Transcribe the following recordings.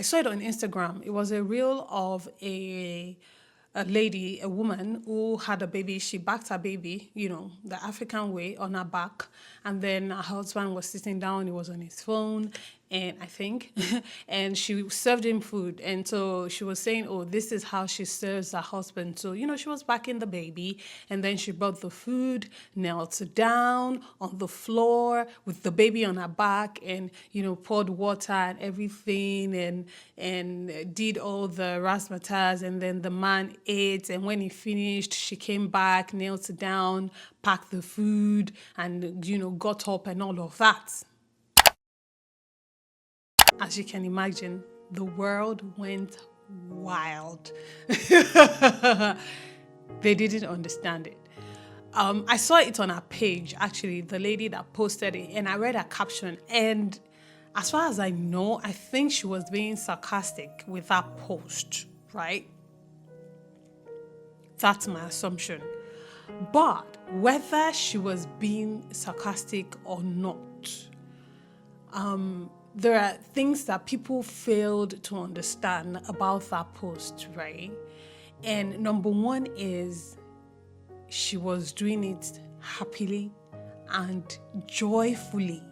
I saw it on Instagram. It was a reel of a lady, a woman who had a baby. She backed her baby, the African way on her back. And then her husband was sitting down, he was on his phone, and I think, and she served him food. And so she was saying, oh, this is how she serves her husband. So, she was backing the baby, and then she brought the food, knelt down on the floor with the baby on her back, and, poured water and everything, and did all the razzmatazz. And then the man ate, and when he finished, she came back, knelt down, packed the food, and got up and all of that. As you can imagine, the world went wild. They didn't understand it. I saw it on her page, actually, the lady that posted it, and I read her caption, and as far as I know, I think she was being sarcastic with that post, right? That's my assumption. But whether she was being sarcastic or not, there are things that people failed to understand about that post, right? And number one is she was doing it happily and joyfully.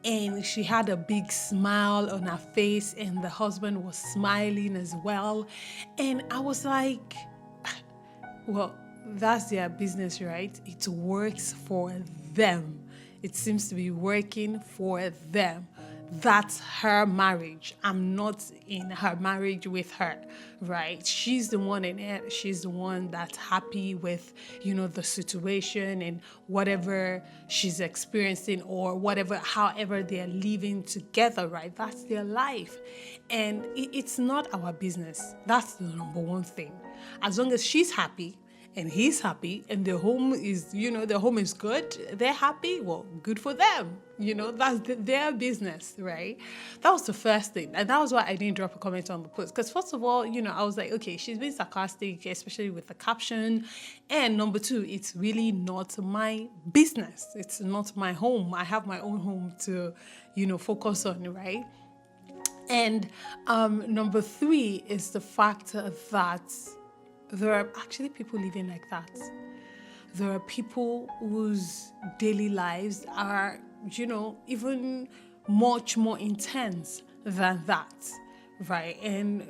And she had a big smile on her face, and the husband was smiling as well. And I was like, well, that's their business, right? It works for them. It seems to be working for them. That's her marriage. I'm not in her marriage with her, right? She's the one in it. She's the one that's happy with, the situation and whatever she's experiencing, or whatever, however they're living together, right? That's their life. And it's not our business. That's the number one thing. As long as she's happy, and he's happy, and the home is, the home is good, they're happy, well, good for them. That's their business, right? That was the first thing. And that was why I didn't drop a comment on the post. Because first of all, I was like, okay, she's being sarcastic, especially with the caption. And number two, it's really not my business. It's not my home. I have my own home to, focus on, right? And number three is the fact that there are actually people living like that. There are people whose daily lives are, even much more intense than that, right? And,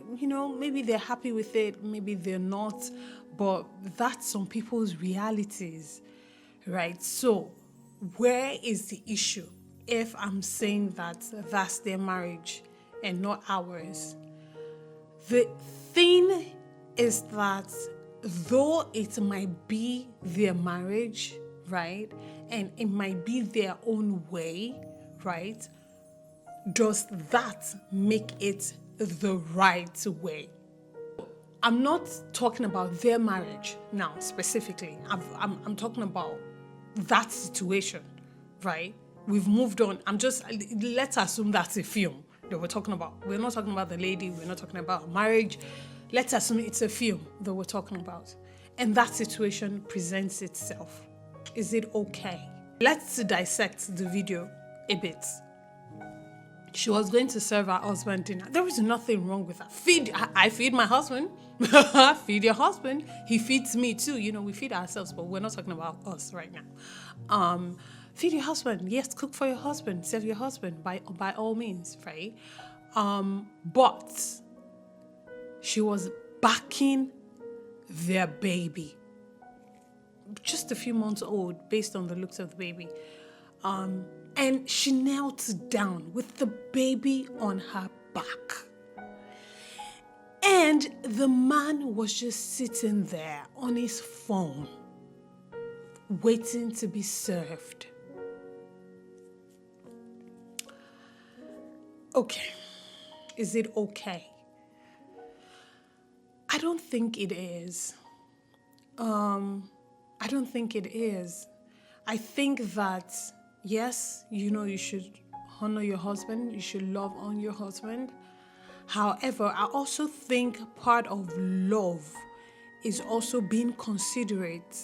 maybe they're happy with it, maybe they're not, but that's some people's realities, right? So where is the issue if I'm saying that that's their marriage and not ours? The thing is that though it might be their marriage, right, and it might be their own way, right, does that make it the right way? I'm not talking about their marriage now specifically. I'm talking about that situation, right? We've moved on. Let's assume that's a film that we're talking about. We're not talking about the lady. We're not talking about marriage. Let's assume it's a film that we're talking about. And that situation presents itself. Is it okay? Let's dissect the video a bit. She was going to serve her husband dinner. There is nothing wrong with that. I feed my husband. Feed your husband. He feeds me too. We feed ourselves, but we're not talking about us right now. Feed your husband. Yes, cook for your husband. Serve your husband by all means, right? But she was backing their baby, just a few months old, based on the looks of the baby. And she knelt down with the baby on her back. And the man was just sitting there on his phone, waiting to be served. Okay, is it okay? I don't think it is. I don't think it is. I think that, yes, you should honor your husband. You should love on your husband. However, I also think part of love is also being considerate.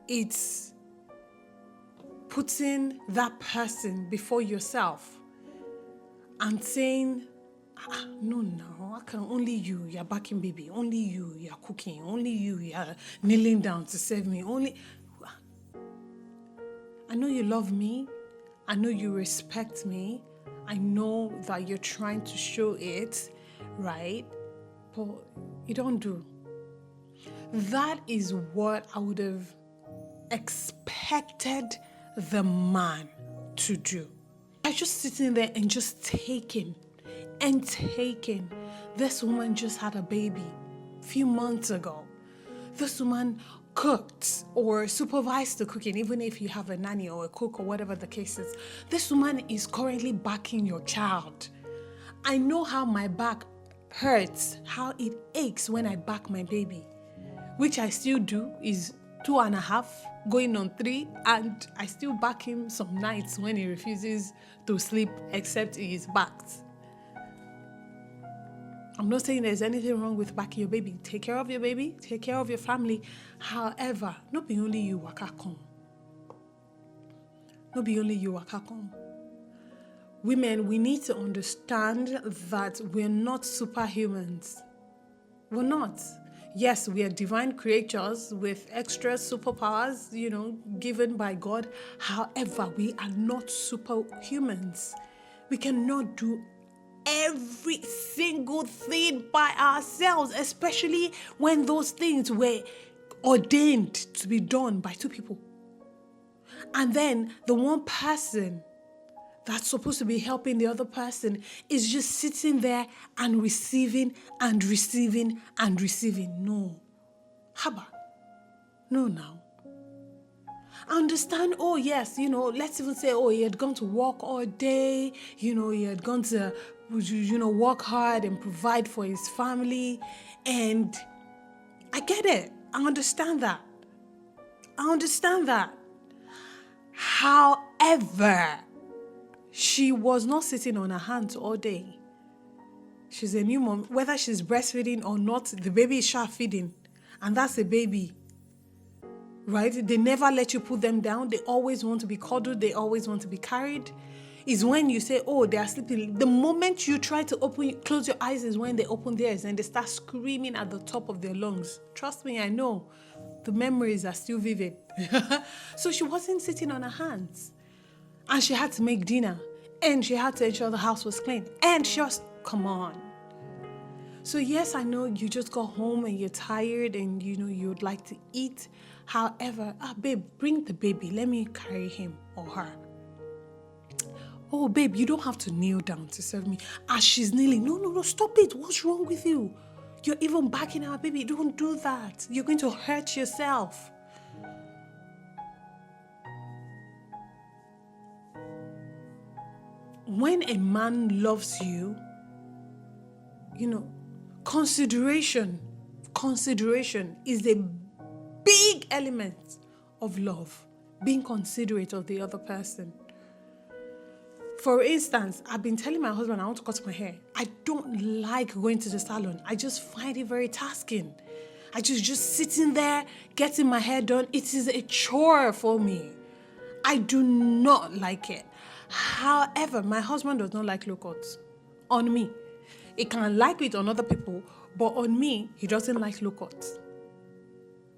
It's putting that person before yourself. and saying, no, I can only you're backing baby, only you're cooking, only you're kneeling down to serve me, I know you love me, I know you respect me, I know that you're trying to show it, right? But you don't do. That is what I would have expected the man to do. I just sitting there and just taking. This woman just had a baby a few months ago. This woman cooked or supervised the cooking, even if you have a nanny or a cook or whatever the case is. This woman is currently backing your child. I know how my back hurts, how it aches when I back my baby, which I still do, is 2.5 going on 3, and I still back him some nights when he refuses to sleep except he is backed. I'm not saying there's anything wrong with backing your baby. Take care of your baby, take care of your family. However, not be only you waka come. Not be only you waka come. Women, we need to understand that we're not superhumans. We're not. Yes, we are divine creatures with extra superpowers, given by God. However, we are not superhumans. We cannot do every single thing by ourselves, especially when those things were ordained to be done by 2 people. And then the one person that's supposed to be helping the other person is just sitting there and receiving and receiving and receiving. No. Haba. No, now. I understand, yes, let's even say, he had gone to work all day, he had gone to, work hard and provide for his family. And I get it. I understand that. However, she was not sitting on her hands all day. She's a new mom. Whether she's breastfeeding or not, the baby is sharp feeding. And that's a baby. Right? They never let you put them down. They always want to be cuddled. They always want to be carried. Is when you say, they are sleeping. The moment you try to close your eyes is when they open theirs and they start screaming at the top of their lungs. Trust me, I know. The memories are still vivid. So she wasn't sitting on her hands. And she had to make dinner. And she had to ensure the house was clean. And come on. So yes, I know you just got home and you're tired and you would like to eat. However, babe, bring the baby. Let me carry him or her. Oh, babe, you don't have to kneel down to serve me. As she's kneeling, no, stop it. What's wrong with you? You're even backing our baby. Don't do that. You're going to hurt yourself. When a man loves you, consideration is a big element of love. Being considerate of the other person. For instance, I've been telling my husband I want to cut my hair. I don't like going to the salon. I just find it very tasking. I just sitting there, getting my hair done. It is a chore for me. I do not like it. However, my husband does not like low cuts on me. He can like it on other people, but on me, he doesn't like low cuts.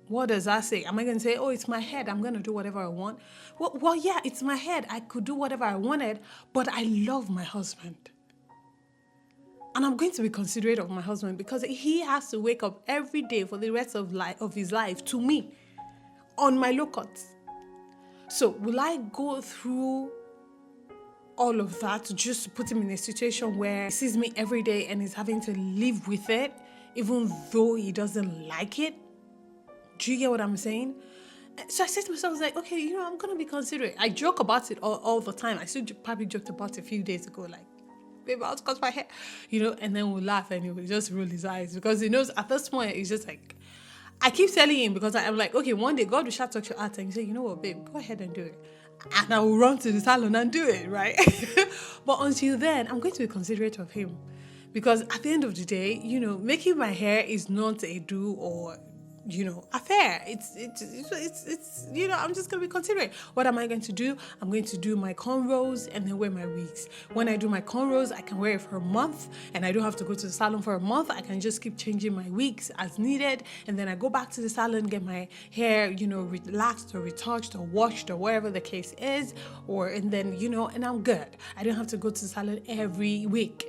What does that say? Am I going to say, it's my head, I'm going to do whatever I want? Well, yeah, it's my head. I could do whatever I wanted, but I love my husband. And I'm going to be considerate of my husband because he has to wake up every day for the rest of his life to me on my low cuts. So will I go through all of that just to put him in a situation where he sees me every day and is having to live with it, even though he doesn't like it? Do you get what I'm saying? So I said to myself, I was like, okay, I'm going to be considerate. I joke about it all the time. I still probably joked about it a few days ago, like, babe, I'll cut my hair, and then we'll laugh and he'll just roll his eyes because he knows at this point, it's just like, I keep telling him because I'm like, okay, one day God will shut up your heart and say, you know what, babe, go ahead and do it. And I will run to the salon and do it, right? But until then, I'm going to be considerate of him. Because at the end of the day, making my hair is not a do or, affair. It's I'm just going to be considerate. What am I going to do? I'm going to do my cornrows and then wear my wigs. When I do my cornrows, I can wear it for a month and I don't have to go to the salon for a month. I can just keep changing my wigs as needed. And then I go back to the salon, get my hair, relaxed or retouched or washed or whatever the case is. And then, and I'm good. I don't have to go to the salon every week,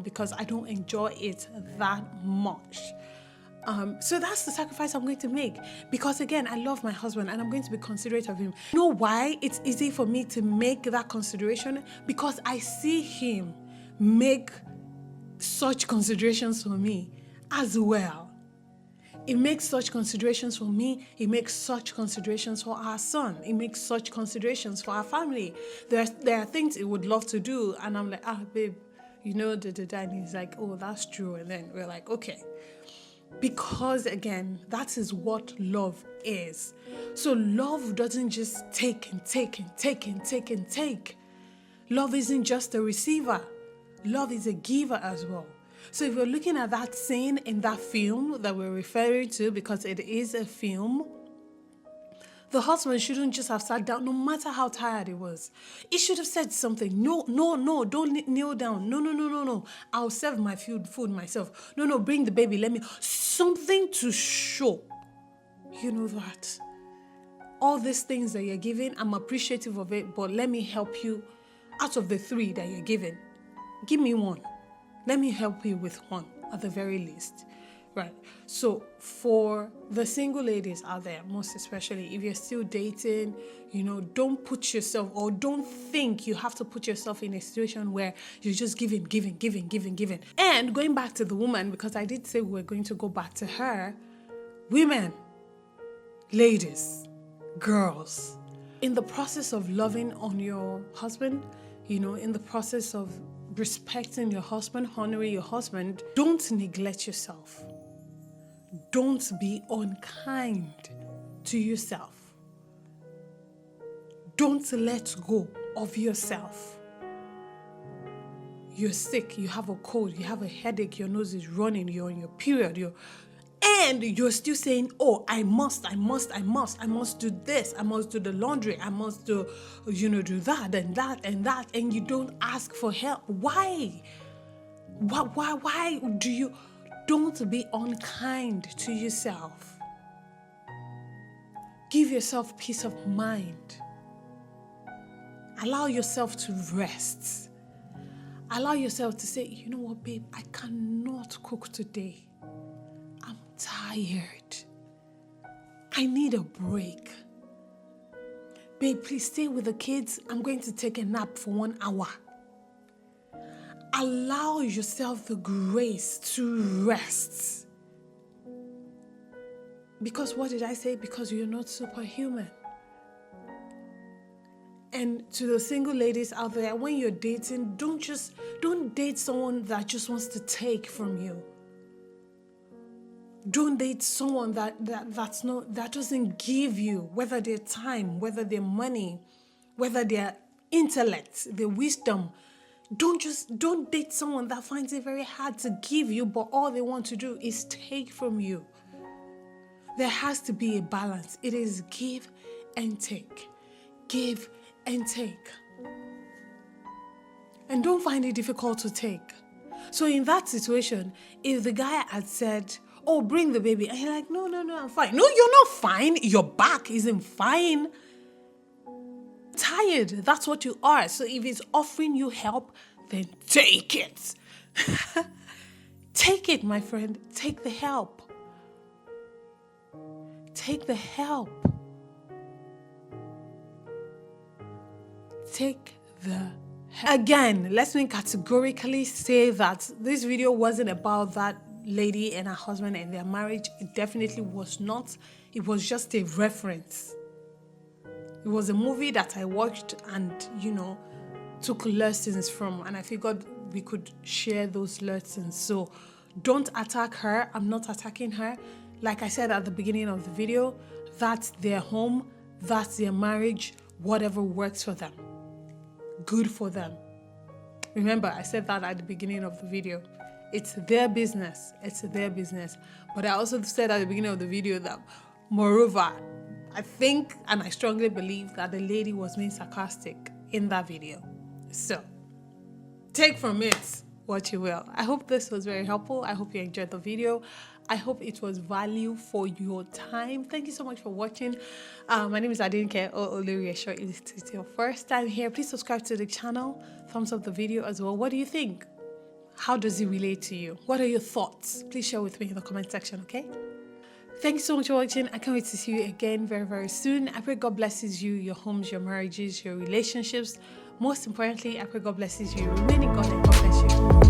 because I don't enjoy it that much. So that's the sacrifice I'm going to make, because again, I love my husband and I'm going to be considerate of him. You know why it's easy for me to make that consideration? Because I see him make such considerations for me as well. He makes such considerations for me. He makes such considerations for our son. He makes such considerations for our family. There are things he would love to do, and I'm like, babe, and he's like, oh, that's true. And then we're like, okay. Because again, that is what love is. So love doesn't just take and take and take and take and take. Love isn't just a receiver. Love is a giver as well. So if you're looking at that scene in that film that we're referring to, because it is a film, the husband shouldn't just have sat down, no matter how tired he was. He should have said something. No, don't kneel down. No. I'll serve my food myself. No, bring the baby. Let me. Something to show, that all these things that you're giving, I'm appreciative of it, but let me help you out of the 3 that you're giving. Give me 1. Let me help you with 1 at the very least. Right. So for the single ladies out there, most especially if you're still dating, don't put yourself, or don't think you have to put yourself in a situation where you're just giving. And going back to the woman, because I did say we're going to go back to her, women, ladies, girls, in the process of loving on your husband, in the process of respecting your husband, honoring your husband, don't neglect yourself. Don't be unkind to yourself. Don't let go of yourself. You're sick, you have a cold, you have a headache, your nose is running, you're on your period, and you're still saying, oh, I must do this, I must do the laundry, I must do, do that and that and that, and you don't ask for help. Why? Why do you? Don't be unkind to yourself. Give yourself peace of mind. Allow yourself to rest. Allow yourself to say, you know what, babe, I cannot cook today. I'm tired. I need a break. Babe, please stay with the kids. I'm going to take a nap for 1 hour. Allow yourself the grace to rest. Because what did I say? Because you're not superhuman. And to the single ladies out there, when you're dating, don't date someone that just wants to take from you. Don't date someone that doesn't give you, whether their time, whether their money, whether their intellect, their wisdom. Don't date someone that finds it very hard to give you, but all they want to do is take from you. There has to be a balance. It is give and take. Give and take. And don't find it difficult to take. So in that situation, if the guy had said, oh, bring the baby, and you're like, no, I'm fine. No, you're not fine. Your back isn't fine. Tired, that's what you are. So if it's offering you help, then take it. Take it, my friend. Take the help. Take the help. Take the help. Again, let me categorically say that this video wasn't about that lady and her husband and their marriage. It definitely was not. It was just a reference. It was a movie that I watched and, took lessons from, and I figured we could share those lessons. So don't attack her. I'm not attacking her. Like I said at the beginning of the video, that's their home, that's their marriage, whatever works for them. Good for them. Remember, I said that at the beginning of the video. It's their business. It's their business. But I also said at the beginning of the video that, moreover, I think and I strongly believe that the lady was being sarcastic in that video. So, take from it what you will. I hope this was very helpful. I hope you enjoyed the video. I hope it was value for your time. Thank you so much for watching. My name is Adenike or Olori Esho. If it's your first time here, please subscribe to the channel. Thumbs up the video as well. What do you think? How does it relate to you? What are your thoughts? Please share with me in the comment section, okay? Thank you so much for watching. I can't wait to see you again very, very soon. I pray God blesses you, your homes, your marriages, your relationships. Most importantly, I pray God blesses you. Remain in God and God bless you.